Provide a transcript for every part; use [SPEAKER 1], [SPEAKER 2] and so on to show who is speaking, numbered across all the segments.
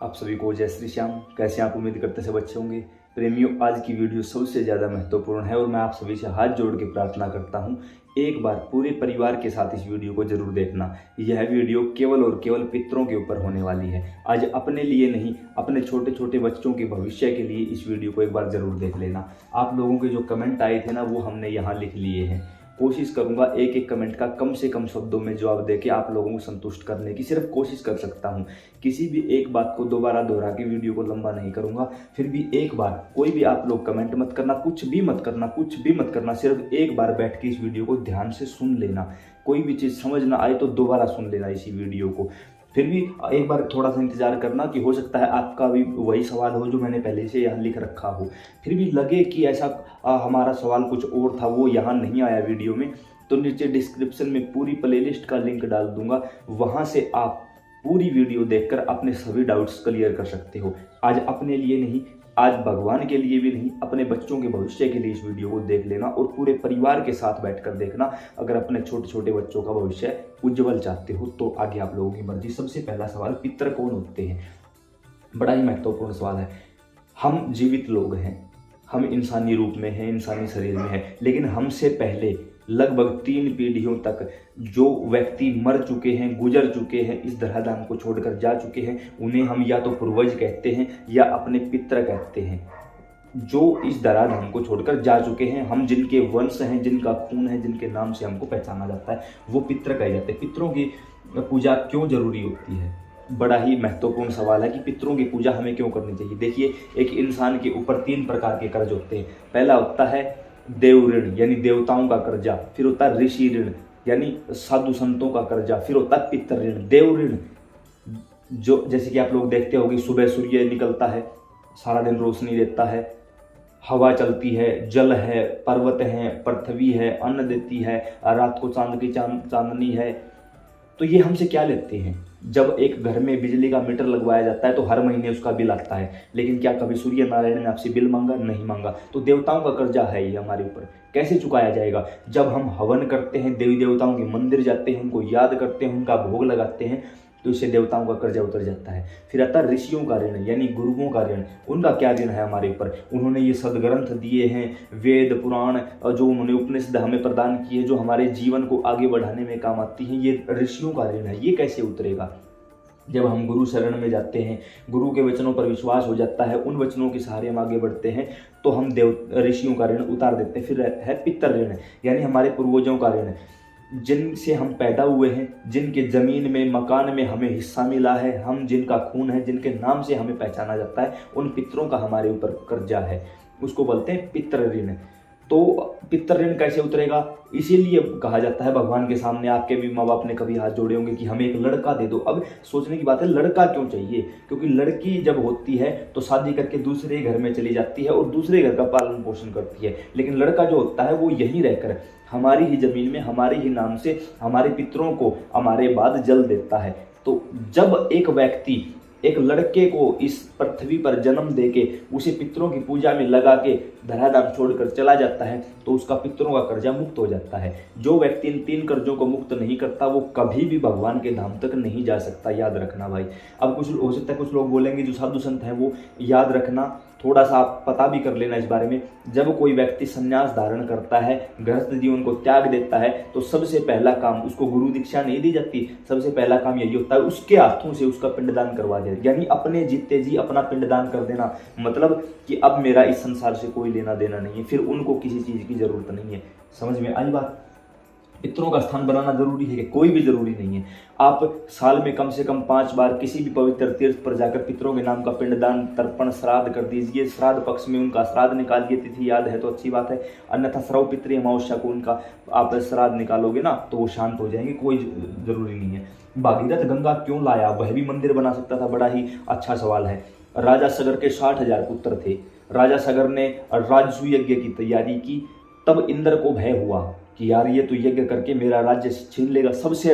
[SPEAKER 1] आप सभी को जय श्री श्याम। कैसे आप उम्मीद करते सब अच्छे होंगे। प्रेमियों, आज की वीडियो सबसे ज़्यादा महत्वपूर्ण है और मैं आप सभी से हाथ जोड़ के प्रार्थना करता हूं, एक बार पूरे परिवार के साथ इस वीडियो को जरूर देखना। यह वीडियो केवल और केवल पितरों के ऊपर होने वाली है। आज अपने लिए नहीं, अपने छोटे छोटे बच्चों के भविष्य के लिए इस वीडियो को एक बार जरूर देख लेना। आप लोगों के जो कमेंट आए थे ना, वो हमने यहाँ लिख लिए हैं। कोशिश करूंगा एक एक कमेंट का कम से कम शब्दों में जवाब देके आप लोगों को संतुष्ट करने की सिर्फ कोशिश कर सकता हूं। किसी भी एक बात को दोबारा दोहरा के वीडियो को लंबा नहीं करूंगा। फिर भी एक बार कोई भी आप लोग कमेंट मत करना, कुछ भी मत करना, कुछ भी मत करना। सिर्फ एक बार बैठ के इस वीडियो को ध्यान से सुन लेना। कोई भी चीज़ समझ ना आए तो दोबारा सुन लेना इसी वीडियो को। फिर भी एक बार थोड़ा सा इंतजार करना कि हो सकता है आपका भी वही सवाल हो जो मैंने पहले से यहाँ लिख रखा हो। फिर भी लगे कि ऐसा हमारा सवाल कुछ और था, वो यहाँ नहीं आया वीडियो में, तो नीचे डिस्क्रिप्शन में पूरी प्लेलिस्ट का लिंक डाल दूंगा। वहाँ से आप पूरी वीडियो देखकर अपने सभी डाउट्स क्लियर कर सकते हो। आज अपने लिए नहीं, आज भगवान के लिए भी नहीं, अपने बच्चों के भविष्य के लिए इस वीडियो को देख लेना और पूरे परिवार के साथ बैठकर देखना। अगर अपने छोटे छोटे बच्चों का भविष्य उज्जवल चाहते हो तो आगे आप लोगों की मर्जी। सबसे पहला सवाल, पितर कौन होते हैं? बड़ा ही महत्वपूर्ण सवाल है। हम जीवित लोग हैं, हम इंसानी रूप में हैं, इंसानी शरीर में हैं, लेकिन हमसे पहले लगभग 3 पीढ़ियों तक जो व्यक्ति मर चुके हैं, गुजर चुके हैं, इस धराधाम को छोड़कर जा चुके हैं, उन्हें हम या तो पूर्वज कहते हैं या अपने पितर कहते हैं। जो इस धराधाम को छोड़कर जा चुके हैं, हम जिनके वंश हैं, जिनका खून है, जिनके नाम से हमको पहचाना जाता है, वो पितर कहे जाते हैं। पितरों की पूजा क्यों जरूरी होती है? बड़ा ही महत्वपूर्ण सवाल है कि पितरों की पूजा हमें क्यों करनी चाहिए। देखिए, एक इंसान के ऊपर 3 प्रकार के कर्ज होते हैं। पहला होता है देव ऋण, यानी देवताओं का कर्जा। फिर होता है ऋषि ऋण, यानी साधु संतों का कर्जा। फिर होता है पितर ऋण। देव ऋण, जो जैसे कि आप लोग देखते होंगे, सुबह सूर्य निकलता है, सारा दिन रोशनी देता है, हवा चलती है, जल है, पर्वत है, पृथ्वी है, अन्न देती है, रात को चांद की चांदनी है। तो ये हमसे क्या लेते हैं? जब एक घर में बिजली का मीटर लगवाया जाता है तो हर महीने उसका बिल आता है, लेकिन क्या कभी सूर्य नारायण ने आपसे बिल मांगा? नहीं मांगा। तो देवताओं का कर्जा है ये हमारे ऊपर। कैसे चुकाया जाएगा? जब हम हवन करते हैं, देवी देवताओं के मंदिर जाते हैं, उनको याद करते हैं, उनका भोग लगाते हैं, तो इससे देवताओं का कर्जा उतर जाता है। फिर आता है ऋषियों का ऋण, यानी गुरुओं का ऋण। उनका क्या ऋण है हमारे ऊपर? उन्होंने ये सदग्रंथ दिए हैं, वेद पुराण, जो उन्होंने उपनिषद हमें प्रदान किए, जो हमारे जीवन को आगे बढ़ाने में काम आती हैं, ये ऋषियों का ऋण है। ये कैसे उतरेगा? जब हम गुरु शरण में जाते हैं, गुरु के वचनों पर विश्वास हो जाता है, उन वचनों के सहारे हम आगे बढ़ते हैं, तो हम ऋषियों का ऋण उतार देते हैं। फिर है पितर ऋण, यानी हमारे पूर्वजों का ऋण, जिनसे हम पैदा हुए हैं, जिनके जमीन में, मकान में हमें हिस्सा मिला है, हम जिनका खून है, जिनके नाम से हमें पहचाना जाता है, उन पितरों का हमारे ऊपर कर्जा है। उसको बोलते हैं पितर ऋण। तो पितर ऋण कैसे उतरेगा? इसीलिए कहा जाता है, भगवान के सामने आपके भी माँ बाप ने कभी हाथ जोड़े होंगे कि हमें एक लड़का दे दो। अब सोचने की बात है, लड़का क्यों चाहिए? क्योंकि लड़की जब होती है तो शादी करके दूसरे घर में चली जाती है और दूसरे घर का पालन पोषण करती है, लेकिन लड़का जो होता है वो यहीं रहकर हमारी ही जमीन में, हमारे ही नाम से हमारे पितरों को हमारे बाद जल देता है। तो जब एक व्यक्ति एक लड़के को इस पृथ्वी पर जन्म देके उसे पितरों की पूजा में लगा के धराधाम छोड़कर चला जाता है, तो उसका पितरों का कर्जा मुक्त हो जाता है। जो व्यक्ति इन 3 कर्जों को मुक्त नहीं करता, वो कभी भी भगवान के धाम तक नहीं जा सकता। याद रखना भाई। अब कुछ हो सकता है कुछ लोग बोलेंगे जो साधु संत हैं वो याद रखना, थोड़ा सा आप पता भी कर लेना इस बारे में। जब कोई व्यक्ति संन्यास धारण करता है, गृहस्थ जीवन को त्याग देता है, तो सबसे पहला काम, उसको गुरु दीक्षा नहीं दी जाती, सबसे पहला काम यही होता है उसके हाथों से उसका पिंडदान करवा देना, यानी अपने जीते जी अपना पिंडदान कर देना। मतलब कि अब मेरा इस संसार से कोई लेना देना नहीं है, फिर उनको किसी चीज की जरूरत नहीं है। समझ में आई बात? पितरों का स्थान बनाना जरूरी है कि कोई भी जरूरी नहीं है। आप साल में कम से कम 5 बार किसी भी पवित्र तीर्थ पर जाकर पितरों के नाम का पिंडदान, तर्पण, श्राद्ध कर दीजिए। श्राद्ध पक्ष में उनका श्राद्ध निकालिए, तिथि याद है तो अच्छी बात है, अन्यथा श्रव पितृ अमावस्या को उनका आप श्राद्ध निकालोगे ना तो वो शांत हो जाएंगे। कोई जरूरी नहीं है। भागीरथ गंगा क्यों लाया? वह भी मंदिर बना सकता था। बड़ा ही अच्छा सवाल है। राजा सगर के 60,000 पुत्र थे। राजा सगर ने राजसूय यज्ञ की तैयारी की, तब इंद्र को भय हुआ कि यार ये तो यज्ञ करके मेरा राज्य छीन लेगा। सबसे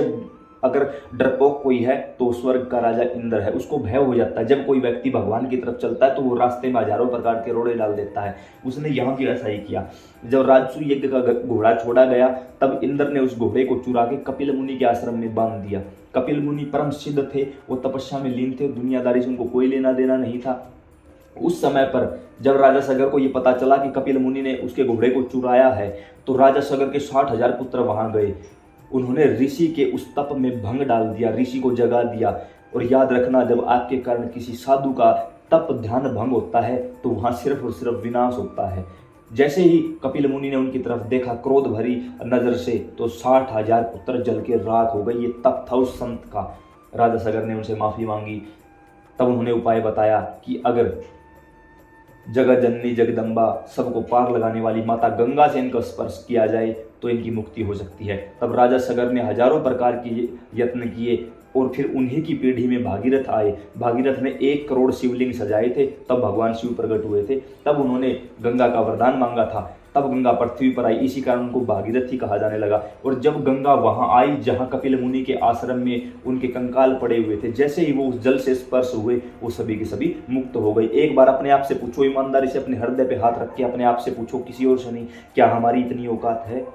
[SPEAKER 1] अगर डरपोक कोई है तो स्वर्ग का राजा इंद्र है। उसको भय हो जाता है जब कोई व्यक्ति भगवान की तरफ चलता है तो वो रास्ते में हजारों प्रकार के रोड़े डाल देता है। उसने यहाँ भी ऐसा ही किया। जब राजसूय यज्ञ का घोड़ा छोड़ा गया तब इंद्र ने उस घोड़े को चुरा के कपिल मुनि के आश्रम में बांध दिया कपिल मुनि परम सिद्ध थे, वो तपस्या में लीन थे, दुनियादारी से उनको कोई लेना देना नहीं था। उस समय पर जब राजा सगर को ये पता चला कि कपिल मुनि ने उसके घोड़े को चुराया है, तो राजा सगर के 60,000 पुत्र वहां गए। उन्होंने ऋषि के उस तप में भंग डाल दिया, ऋषि को जगा दिया। और याद रखना, जब आपके कारण किसी साधु का तप ध्यान भंग होता है तो वहां सिर्फ और सिर्फ विनाश होता है। जैसे ही कपिल मुनि ने उनकी तरफ देखा क्रोध भरी नजर से, तो 60,000 पुत्र जल के राख हो गए। ये तप था उस संत का। राजा सगर ने उनसे माफी मांगी। तब उन्होंने उपाय बताया कि अगर जगत जननी जगदम्बा, सबको पार लगाने वाली माता गंगा से इनका स्पर्श किया जाए तो इनकी मुक्ति हो सकती है। तब राजा सगर ने हजारों प्रकार के यत्न किए और फिर उन्हीं की पीढ़ी में भागीरथ आए। भागीरथ ने 1 करोड़ शिवलिंग सजाए थे, तब भगवान शिव प्रकट हुए थे। तब उन्होंने गंगा का वरदान मांगा था, तब गंगा पृथ्वी पर आई। इसी कारण उनको भागीरथ ही कहा जाने लगा। और जब गंगा वहां आई जहां कपिल मुनि के आश्रम में उनके कंकाल पड़े हुए थे, जैसे ही वो उस जल से स्पर्श हुए, वो सभी के सभी मुक्त हो गई। एक बार अपने आप से पूछो, ईमानदारी से अपने हृदय पे हाथ रख के अपने आप से पूछो, किसी और से नहीं, क्या हमारी इतनी औकात है?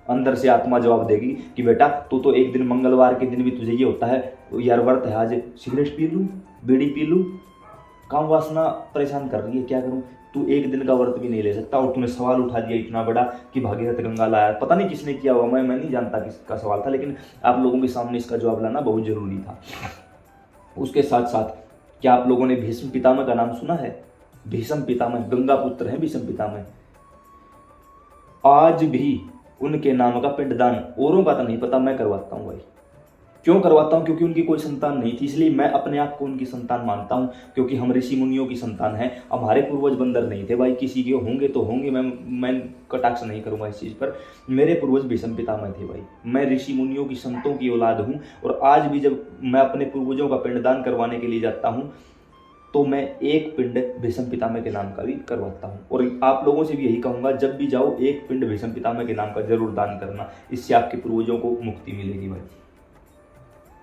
[SPEAKER 1] अंदर से आत्मा जवाब देगी कि बेटा तू तो एक दिन मंगलवार के दिन भी तुझे ये होता है, यार व्रत है आज, सिगरेट पी लूं, बीड़ी पी लूं, काम वासना परेशान कर रही है, क्या करूं? तू एक दिन का व्रत भी नहीं ले सकता और तूने सवाल उठा दिया इतना बड़ा कि भागीरथ गंगा लाया। पता नहीं किसने किया हुआ, मैं नहीं जानता किसका सवाल था, लेकिन आप लोगों के सामने इसका जवाब लाना बहुत जरूरी था। उसके साथ साथ क्या आप लोगों ने भीष्म पितामह का नाम सुना है? भीष्म पितामह गंगा पुत्र हैं। भीष्म पितामह आज भी उनके नाम का पिंडदान, औरों का तो नहीं पता, मैं करवाता हूँ भाई। क्यों करवाता हूँ? क्योंकि उनकी कोई संतान नहीं थी, इसलिए मैं अपने आप को उनकी संतान मानता हूँ। क्योंकि हम ऋषि मुनियों की संतान हैं, हमारे पूर्वज बंदर नहीं थे भाई। किसी के होंगे तो होंगे, मैं कटाक्ष नहीं करूंगा इस चीज़ पर। मेरे पूर्वज भीष्म पितामह थे भाई। मैं ऋषि मुनियों की संतों की औलाद हूँ। और आज भी जब मैं अपने पूर्वजों का पिंडदान करवाने के लिए जाता हूँ तो मैं एक पिंड भीष्म पितामह के नाम का भी करवाता हूँ। और आप लोगों से भी यही कहूँगा, जब भी जाओ एक पिंड भीष्म पितामह के नाम का जरूर दान करना, इससे आपके पूर्वजों को मुक्ति मिलेगी भाई।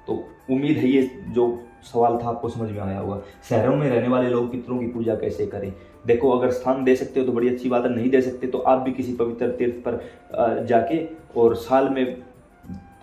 [SPEAKER 1] तो उम्मीद है ये जो सवाल था आपको समझ में आया होगा। शहरों में रहने वाले लोग पितरों की पूजा कैसे करें? देखो, अगर स्थान दे सकते हो तो बड़ी अच्छी बात है, नहीं दे सकते तो आप भी किसी पवित्र तीर्थ पर जाके, और साल में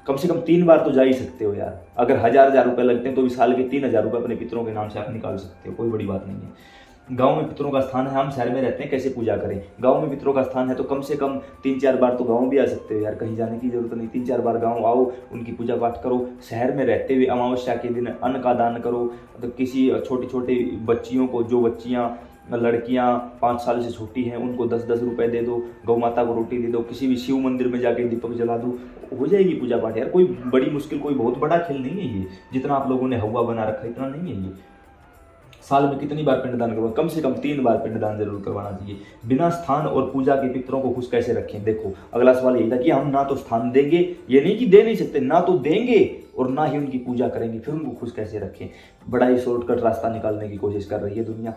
[SPEAKER 1] कम से कम 3 बार तो जा ही सकते हो यार। अगर 1000 रुपये लगते हैं तो भी साल के 3000 रुपये अपने पितरों के नाम से आप निकाल सकते हो, कोई बड़ी बात नहीं है। गांव में पितरों का स्थान है, हम शहर में रहते हैं, कैसे पूजा करें? गांव में पितरों का स्थान है तो कम से कम 3-4 बार तो गांव भी आ सकते हो यार, कहीं जाने की जरूरत नहीं। 3-4 बार गांव आओ, उनकी पूजा पाठ करो। शहर में रहते हुए अमावस्या के दिन अन्न का दान करो। तो किसी छोटी छोटी बच्चियों को, जो बच्चियाँ लड़कियां 5 साल से छोटी हैं, उनको 10-10 रुपए दे दो, गौ माता को रोटी दे दो, किसी भी शिव मंदिर में जाके दीपक जला दो, हो जाएगी पूजा पाठ यार। कोई बड़ी मुश्किल, कोई बहुत बड़ा खेल नहीं है ये। जितना आप लोगों ने हवा बना रखा है इतना नहीं है ये। साल में कितनी बार पिंडदान करवाना? कम से कम 3 बार पिंडदान जरूर करवाना चाहिए। बिना स्थान और पूजा के पितरों को खुश कैसे रखें? देखो, अगला सवाल यही था कि हम ना तो स्थान देंगे, ये नहीं कि दे नहीं सकते, ना तो देंगे और ना ही उनकी पूजा करेंगे, फिर उनको खुश कैसे रखें? बड़ा ही शॉर्टकट रास्ता निकालने की कोशिश कर रही है दुनिया,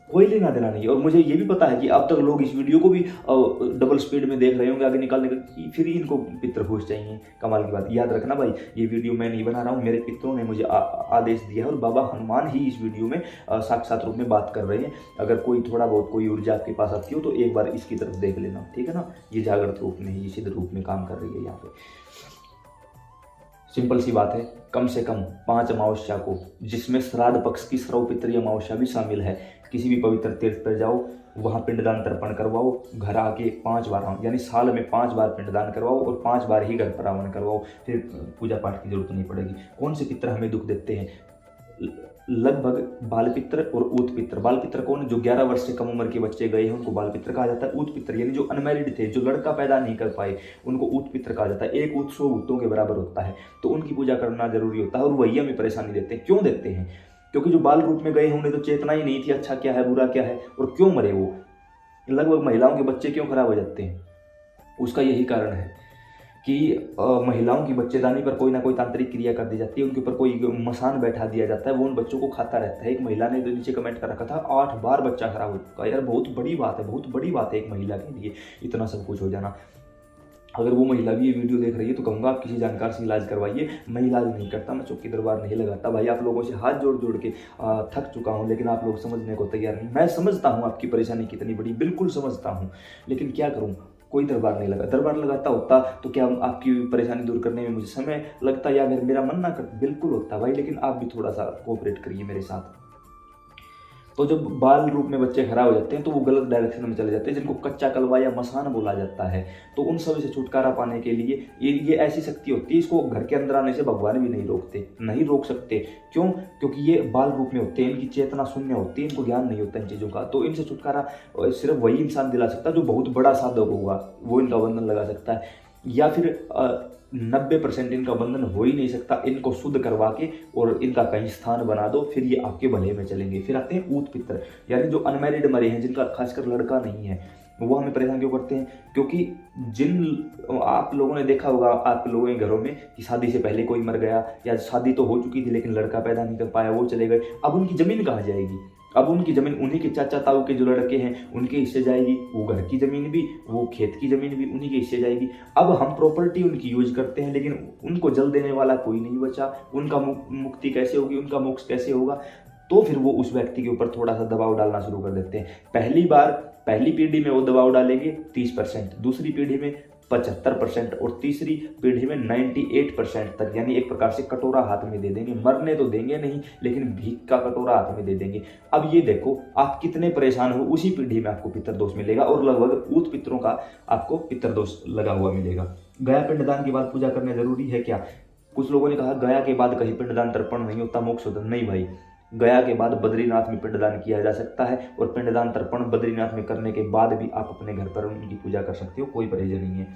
[SPEAKER 1] कोई लेना देना नहीं है। और मुझे ये भी पता है कि अब तक लोग इस वीडियो को भी डबल स्पीड में देख रहे होंगे आगे निकालने का, फिर इनको पितर खुश चाहिए। कमाल की बात। याद रखना भाई, ये वीडियो मैं नहीं बना रहा हूँ, मेरे पितरों ने मुझे आदेश दिया है और बाबा हनुमान ही इस वीडियो में साक्षात रूप में बात कर रहे हैं। अगर कोई थोड़ा बहुत कोई ऊर्जा आपके पास आती हो तो एक बार इसकी तरफ देख लेना, ठीक है ना? ये जागृत रूप में, ये सिद्ध रूप में काम कर रही है यहाँ पे। सिंपल सी बात है, कम से कम 5 अमावस्या को, जिसमें श्राद्ध पक्ष की श्रव पितरी अमावस्या भी शामिल है, किसी भी पवित्र तीर्थ पर जाओ, वहाँ पिंडदान तर्पण करवाओ। घर आके 5 बार, यानी साल में 5 बार पिंडदान करवाओ और 5 बार ही घर पर आवन करवाओ, फिर पूजा पाठ की जरूरत नहीं पड़ेगी। कौन से पितर हमें दुख देते हैं? लगभग बाल पित्र और ऊत पित्र। बाल पित्र कौन? जो 11 वर्ष से कम उम्र के बच्चे गए हैं उनको बाल पित्र कहा जाता है। ऊत पित्र यानी जो अनमैरिड थे, जो लड़का पैदा नहीं कर पाए, उनको ऊत पित्र कहा जाता है। एक ऊत 100 ऊतों के बराबर होता है, तो उनकी पूजा करना जरूरी होता है। और वही हमें परेशानी देते हैं। क्यों देते हैं? क्योंकि जो बाल रूप में गए हैं उन्हें तो चेतना ही नहीं थी अच्छा क्या है बुरा क्या है, और क्यों मरे वो। लगभग महिलाओं के बच्चे क्यों खराब हो जाते हैं? उसका यही कारण है कि महिलाओं की बच्चेदानी पर कोई ना कोई तांत्रिक क्रिया कर दी जाती है, उनके ऊपर कोई मसान बैठा दिया जाता है, वो उन बच्चों को खाता रहता है। एक महिला ने तो नीचे कमेंट कर रखा था 8 बार बच्चा खराब हो चुका। यार बहुत बड़ी बात है, बहुत बड़ी बात है एक महिला के लिए इतना सब कुछ हो जाना। अगर वो महिला भी ये वीडियो देख रही है तो कहूँगा आप किसी जानकार से इलाज करवाइए। मैं इलाज नहीं करता, मैं चौकी दरबार नहीं लगाता भाई। आप लोगों से हाथ जोड़ जोड़ के थक चुका हूँ, लेकिन आप लोग समझने को तैयार नहीं। मैं समझता हूँ आपकी परेशानी कितनी बड़ी, बिल्कुल समझता हूँ, लेकिन क्या करूँ, कोई दरबार नहीं लगा। दरबार लगाता होता तो क्या आपकी परेशानी दूर करने में मुझे समय लगता या मेरा मन ना करता? बिल्कुल होता भाई, लेकिन आप भी थोड़ा सा कोऑपरेट करिए मेरे साथ। तो जब बाल रूप में बच्चे खराब हो जाते हैं तो वो गलत डायरेक्शन में चले जाते हैं, जिनको कच्चा कलवा या मसान बोला जाता है। तो उन सब से छुटकारा पाने के लिए ये ऐसी शक्ति होती है, इसको घर के अंदर आने से भगवान भी नहीं रोक सकते। क्यों? क्योंकि ये बाल रूप में होते हैं, इनकी चेतना शून्य होती है, इनको ज्ञान नहीं होता इन चीज़ों का। तो इनसे छुटकारा सिर्फ वही इंसान दिला सकता है जो बहुत बड़ा साधक होगा, वो इनका बंधन लगा सकता है। या फिर 90% इनका बंधन हो ही नहीं सकता, इनको शुद्ध करवा के और इनका कहीं स्थान बना दो, फिर ये आपके भले में चलेंगे। फिर आते हैं ऊत पितर, यानी जो अनमैरिड मरे हैं, जिनका खासकर लड़का नहीं है, वो हमें परेशान क्यों करते हैं? क्योंकि आप लोगों ने देखा होगा आप लोगों के घरों में कि शादी से पहले कोई मर गया, या शादी तो हो चुकी थी लेकिन लड़का पैदा नहीं कर पाया, वो चले गए। अब उनकी जमीन कहाँ जाएगी? अब उनकी जमीन उन्हीं के चाचा ताऊ के जो लड़के हैं उनके हिस्से जाएगी, वो घर की जमीन भी, वो खेत की जमीन भी उन्हीं के हिस्से जाएगी। अब हम प्रॉपर्टी उनकी यूज करते हैं, लेकिन उनको जल देने वाला कोई नहीं बचा। उनका मुक्ति कैसे होगी, उनका मोक्ष कैसे होगा? तो फिर वो उस व्यक्ति के ऊपर थोड़ा सा दबाव डालना शुरू कर देते हैं। पहली पीढ़ी में वो दबाव डालेंगे 30%, दूसरी पीढ़ी में 75% और तीसरी पीढ़ी में 98% तक, यानी एक प्रकार से कटोरा हाथ में दे देंगे। मरने तो देंगे नहीं, लेकिन भीख का कटोरा हाथ में दे देंगे। अब ये देखो आप कितने परेशान हो, उसी पीढ़ी में आपको पितृदोष मिलेगा, और लगभग ऊत पितरों का आपको पितृदोष लगा हुआ मिलेगा। गया पिंडदान के बाद पूजा करना जरूरी है क्या? कुछ लोगों ने कहा गया के बाद कहीं पिंडदान तर्पण नहीं होता, मोक्ष होता। नहीं भाई, गया के बाद बद्रीनाथ में पिंडदान किया जा सकता है, और पिंडदान तर्पण बद्रीनाथ में करने के बाद भी आप अपने घर पर उनकी पूजा कर सकते हो, कोई परहेज नहीं है।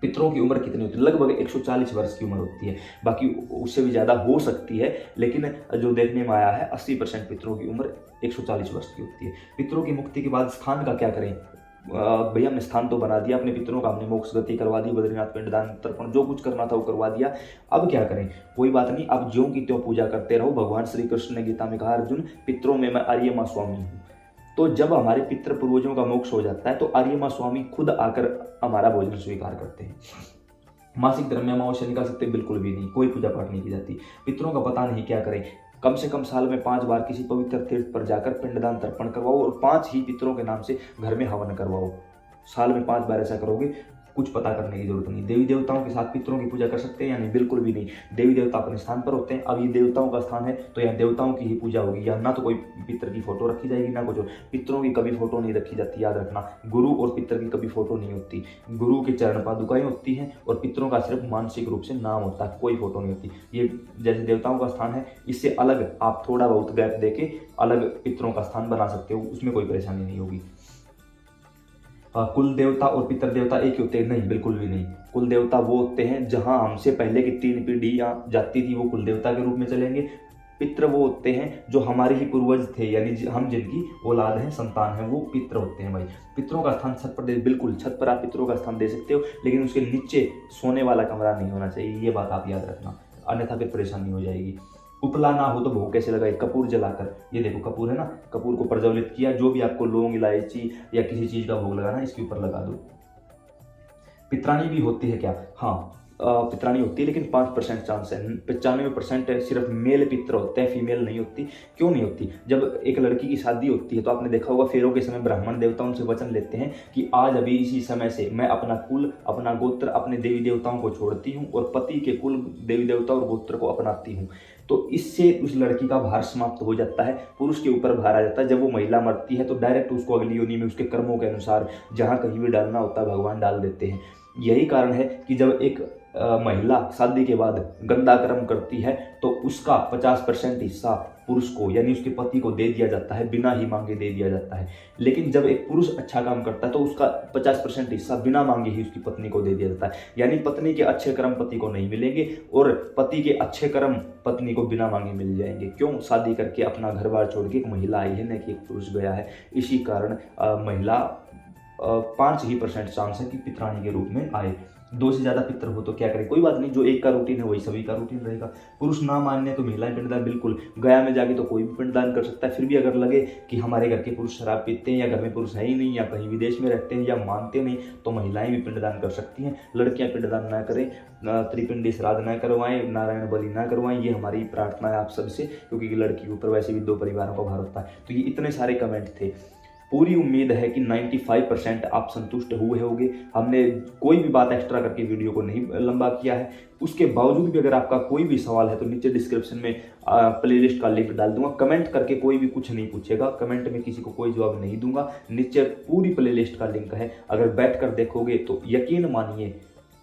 [SPEAKER 1] पितरों की उम्र कितनी होती है? लगभग 140 वर्ष की उम्र होती है, बाकी उससे भी ज़्यादा हो सकती है, लेकिन जो देखने में आया है 80% पितरों की उम्र 140 वर्ष की होती है। पितरों की मुक्ति के बाद स्थान का क्या करें? भैया हमने स्थान तो बना दिया अपने पितरों का, हमने मोक्ष गति करवा दी, बद्रीनाथ पिंडदान तर्पण जो कुछ करना था वो करवा दिया, अब क्या करें? कोई बात नहीं, आप ज्यों की त्यों पूजा करते रहो। भगवान श्री कृष्ण ने गीता में कहा, अर्जुन पितरों में मैं आर्यमा स्वामी हूँ। तो जब हमारे पितृ पूर्वजों का मोक्ष हो जाता है तो आर्यमा स्वामी खुद आकर हमारा भोजन स्वीकार करते हैं। मासिक धर्म में अमावस्या निकाल सकते? बिल्कुल भी नहीं, कोई पूजा पाठ नहीं की जाती। पितरों का पता नहीं क्या करें? कम से कम साल में 5 बार किसी पवित्र तीर्थ पर जाकर पिंडदान तर्पण करवाओ, और 5 ही पितरों के नाम से घर में हवन करवाओ। साल में 5 बार ऐसा करोगे, कुछ पता करने की जरूरत नहीं। देवी देवताओं के साथ पितरों की पूजा कर सकते हैं या नहीं? बिल्कुल भी नहीं। देवी देवता अपने स्थान पर होते हैं। अब ये देवताओं का स्थान है तो यहाँ देवताओं की ही पूजा होगी, यहाँ ना तो कोई पितर की फोटो रखी जाएगी ना कुछ। पितरों की कभी फोटो नहीं रखी जाती, याद रखना। गुरु और पितर की कभी फोटो नहीं होती। गुरु के चरण पादुकाएं होती हैं और पितरों का सिर्फ मानसिक रूप से नाम होता है, कोई फोटो नहीं होती। ये जैसे देवताओं का स्थान है, इससे अलग आप थोड़ा बहुत गैप देके अलग पितरों का स्थान बना सकते हो, उसमें कोई परेशानी नहीं होगी। कुल देवता और पितर देवता एक ही होते हैं? नहीं, बिल्कुल भी नहीं। कुल देवता वो होते हैं जहां हमसे पहले की 3 पीढ़ियां जाती थी, वो कुल देवता के रूप में चलेंगे। पितृ वो होते हैं जो हमारे ही पूर्वज थे, यानी हम जिनकी औलाद हैं, संतान हैं, वो पितृ होते हैं भाई। पितरों का स्थान छत पर दे, बिल्कुल छत पर आप पितरों का स्थान दे सकते हो, लेकिन उसके नीचे सोने वाला कमरा नहीं होना चाहिए, ये बात आप याद रखना, अन्यथा फिर परेशानी हो जाएगी। उपला ना हो तो भोग कैसे लगाए? कपूर जलाकर। ये देखो कपूर है ना, कपूर को प्रज्वलित किया, जो भी आपको लौंग इलायची या किसी चीज का भोग लगाना है इसके ऊपर लगा दो। पितरानी भी होती है क्या? हाँ, पितरानी होती है, लेकिन 5% चांस है। 95% सिर्फ मेल पितर होते हैं, फीमेल नहीं होती। क्यों नहीं होती? जब एक लड़की की शादी होती है तो आपने देखा होगा फेरों के समय ब्राह्मण देवता उनसे वचन लेते हैं कि आज अभी इसी समय से मैं अपना कुल, अपना गोत्र, अपने देवी देवताओं को छोड़ती हूँ और पति के कुल, देवी देवता और गोत्र को अपनाती हूँ। तो इससे उस लड़की का भार समाप्त हो जाता है, पुरुष के ऊपर भार आ जाता है। जब वो महिला मरती है तो डायरेक्ट उसको अगली योनि में उसके कर्मों के अनुसार जहाँ कहीं भी डालना होता है भगवान डाल देते हैं। यही कारण है कि जब एक महिला शादी के बाद गंदा कर्म करती है तो उसका 50% हिस्सा पुरुष को, यानी उसके पति को दे दिया जाता है, बिना ही मांगे दे दिया जाता है। लेकिन जब एक पुरुष अच्छा काम करता है तो उसका 50% हिस्सा बिना मांगे ही उसकी पत्नी को दे दिया जाता है। यानी पत्नी के अच्छे कर्म पति को नहीं मिलेंगे और पति के अच्छे कर्म पत्नी को बिना मांगे मिल जाएंगे। क्यों? शादी करके अपना घर बार छोड़ के एक महिला आई है, न कि एक पुरुष गया है। इसी कारण महिला 5% चांस है कि पितरानी के रूप में आए। 2 से ज़्यादा पितर हो तो क्या करें? कोई बात नहीं, जो एक का रूटीन है वही सभी का रूटीन रहेगा। पुरुष ना मानने तो महिलाएं पिंडदान, बिल्कुल गया में जाके तो कोई भी पिंडदान कर सकता है। फिर भी अगर लगे कि हमारे घर के पुरुष शराब पीते हैं या घर में पुरुष है ही नहीं या कहीं विदेश में रहते हैं या मानते नहीं, तो महिलाएं भी पिंडदान कर सकती हैं। लड़कियां पिंडदान ना करें, त्रिपिंडी श्राद्ध ना करवाएं, नारायण बलि ना करवाएं, ये हमारी प्रार्थना है आप सबसे, क्योंकि लड़की के ऊपर वैसे भी 2 परिवारों का भार होता है। तो ये इतने सारे कमेंट थे। पूरी उम्मीद है कि 95% आप संतुष्ट हुए होंगे। हमने कोई भी बात एक्स्ट्रा करके वीडियो को नहीं लंबा किया है। उसके बावजूद भी अगर आपका कोई भी सवाल है तो नीचे डिस्क्रिप्शन में प्लेलिस्ट का लिंक डाल दूंगा। कमेंट करके कोई भी कुछ नहीं पूछेगा, कमेंट में किसी को कोई जवाब नहीं दूंगा। नीचे पूरी प्लेलिस्ट का लिंक है, अगर बैठ कर देखोगे तो यकीन मानिए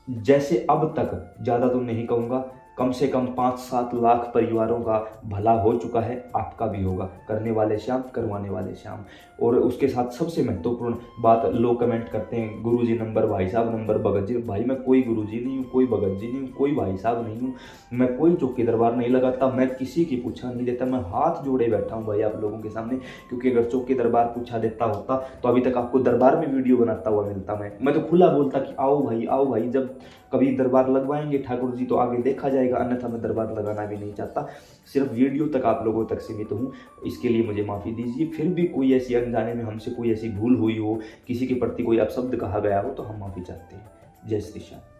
[SPEAKER 1] जैसे अब तक, ज़्यादा तो नहीं कहूँगा, कम से कम 5-7 लाख परिवारों का भला हो चुका है, आपका भी होगा। करने वाले श्याम, करवाने वाले श्याम। और उसके साथ सबसे महत्वपूर्ण बात, लोग कमेंट करते हैं गुरुजी नंबर, भाई साहब नंबर, भगत जी। भाई मैं कोई गुरुजी नहीं हूँ, कोई भगत जी नहीं हूँ, कोई भाई साहब नहीं हूँ, मैं कोई चौकी दरबार नहीं लगाता, मैं किसी की पूछा नहीं देता। मैं हाथ जोड़े बैठा हूँ भाई आप लोगों के सामने, क्योंकि अगर चौकी दरबार पूछा देता होता तो अभी तक आपको दरबार में वीडियो बनाता हुआ मिलता। मैं तो खुला बोलता कि आओ भाई आओ भाई, जब कभी दरबार लगवाएंगे ठाकुर जी तो आगे देखा जाएगा, अन्यथा मैं दरबार लगाना भी नहीं चाहता। सिर्फ वीडियो तक आप लोगों तक सीमित हूँ, इसके लिए मुझे माफ़ी दीजिए। फिर भी कोई ऐसी अनजाने में हमसे कोई ऐसी भूल हुई हो, किसी के प्रति कोई अपशब्द कहा गया हो, तो हम माफ़ी चाहते हैं। जय श्री श्याम।